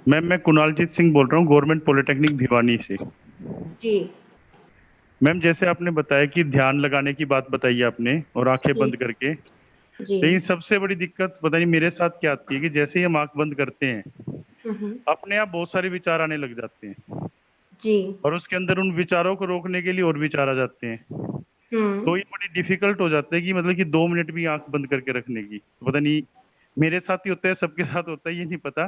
Ma'am मैं कुणालजीत सिंह बोल रहा हूँ, गवर्नमेंट पॉलिटेक्निक भिवानी से। जी। मैम जैसे आपने बताया कि ध्यान लगाने की बात बताई आपने और आंखें जी। बंद करके, जी। लेकिन सबसे बड़ी दिक्कत पता नहीं मेरे साथ क्या आती है कि जैसे ही हम आंख बंद करते हैं हम्म। अपने आप बहुत सारे विचार आने लग जाते हैं, जी। और उसके अंदर उन विचारों को रोकने के लिए और विचार आ जाते हैं। हम्म। तो ये बड़ी डिफिकल्ट हो जाता है कि मतलब कि 2 मिनट भी आंख बंद करके रखने की, तो पता नहीं मेरे साथ ही होता है सबके साथ होता है ये नहीं पता,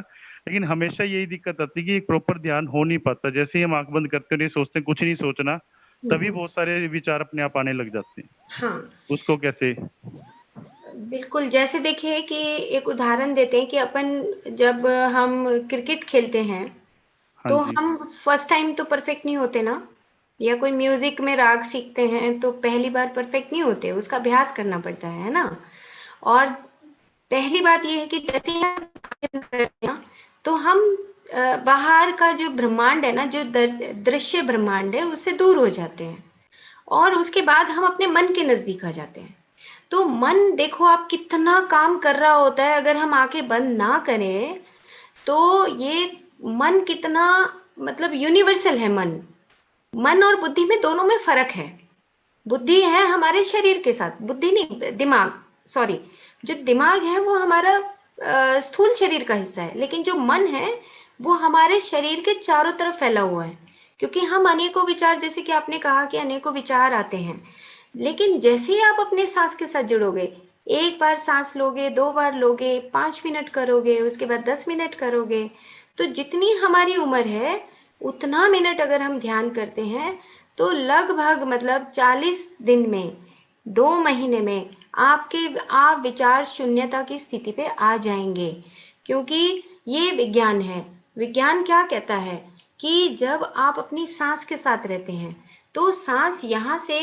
लेकिन हमेशा यही दिक्कत आती है कि एक प्रॉपर ध्यान हो नहीं पाता। जैसे ही हम आंख बंद करते हैं और ये सोचते हैं कुछ नहीं सोचना, तभी हम्म। बहुत सारे विचार अपने आप आने लग जाते हैं। हाँ, उसको कैसे? बिल्कुल। जैसे देखिए कि एक उदाहरण देते हैं कि अपन जब हम क्रिकेट खेलते हैं, हाँ तो जी। हम फर्स्ट टाइम तो परफेक्ट नहीं होते ना, या कोई म्यूजिक में राग सीखते हैं तो पहली बार परफेक्ट नहीं होते, उसका अभ्यास करना पड़ता है ना। और पहली बात ये है कि जैसे ही हम करते हैं ना, तो हम बाहर का जो ब्रह्मांड है ना, जो दृश्य ब्रह्मांड है, उससे दूर हो जाते हैं और उसके बाद हम अपने मन के नजदीक आ जाते हैं। तो मन देखो आप कितना काम कर रहा होता है, अगर हम आंखें बंद ना करें तो ये मन कितना, मतलब यूनिवर्सल है मन। मन और बुद्धि में दोनों में फर्क है। बुद्धि है हमारे शरीर के साथ, बुद्धि नहीं, दिमाग, सॉरी। जो दिमाग है वो हमारा स्थूल शरीर का हिस्सा है, लेकिन जो मन है वो हमारे शरीर के चारों तरफ फैला हुआ है। क्योंकि हम अनेकों विचार, जैसे कि आपने कहा कि अनेकों विचार आते हैं, लेकिन जैसे ही आप अपने सांस के साथ जुड़ोगे, एक बार सांस लोगे, 2 बार लोगे, 5 मिनट करोगे, उसके बाद 10 मिनट करोगे, तो जितनी हमारी उम्र है उतना मिनट अगर हम ध्यान करते हैं, तो लगभग मतलब 40 दिन में, 2 महीने में आप विचार शून्यता की स्थिति पे आ जाएंगे। क्योंकि ये विज्ञान है। विज्ञान क्या कहता है कि जब आप अपनी सांस के साथ रहते हैं, तो सांस यहाँ से,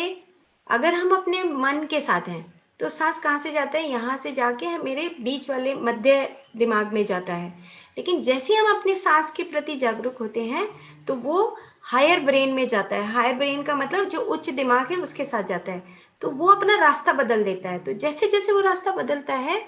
अगर हम अपने मन के साथ हैं, तो सांस कहाँ से जाता है, यहाँ से जाके मेरे बीच वाले मध्य दिमाग में जाता है। लेकिन जैसे हम अपनी सांस के प्रति जागरूक होते हैं, तो वो हायर ब्रेन में जाता है। हायर ब्रेन का मतलब जो उच्च दिमाग है उसके साथ जाता है, तो वो अपना रास्ता बदल देता है। तो जैसे जैसे वो रास्ता बदलता है,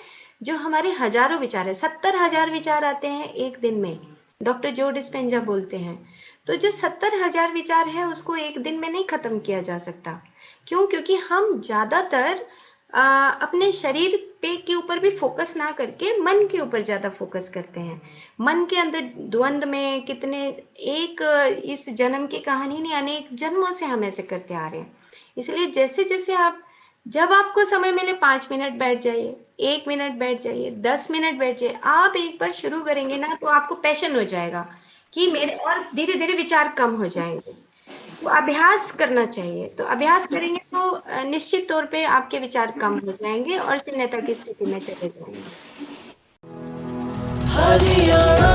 जो हमारे हजारों विचार है, 70,000 विचार आते हैं एक दिन में, डॉक्टर जो डिस्पेंजा बोलते हैं। तो जो 70,000 विचार है उसको एक दिन में नहीं खत्म किया जा सकता। क्यों? क्योंकि हम ज्यादातर अपने शरीर पे के ऊपर भी फोकस ना करके मन के ऊपर ज्यादा फोकस करते हैं। मन के अंदर द्वंद में कितने, एक इस जन्म की कहानी नहीं, अनेक जन्मों से हम ऐसे करते आ रहे हैं। इसलिए जैसे जैसे आप, जब आपको समय मिले 5 मिनट बैठ जाइए, 1 मिनट बैठ जाइए, 10 मिनट बैठ जाइए। आप एक बार शुरू करेंगे ना तो आपको पैशन हो जाएगा कि मेरे, और धीरे धीरे विचार कम हो जाएंगे। तो अभ्यास करना चाहिए। तो अभ्यास करेंगे तो निश्चित तौर पे आपके विचार कम हो जाएंगे और शून्यता की स्थिति में चले जाएंगे। हरियाणा।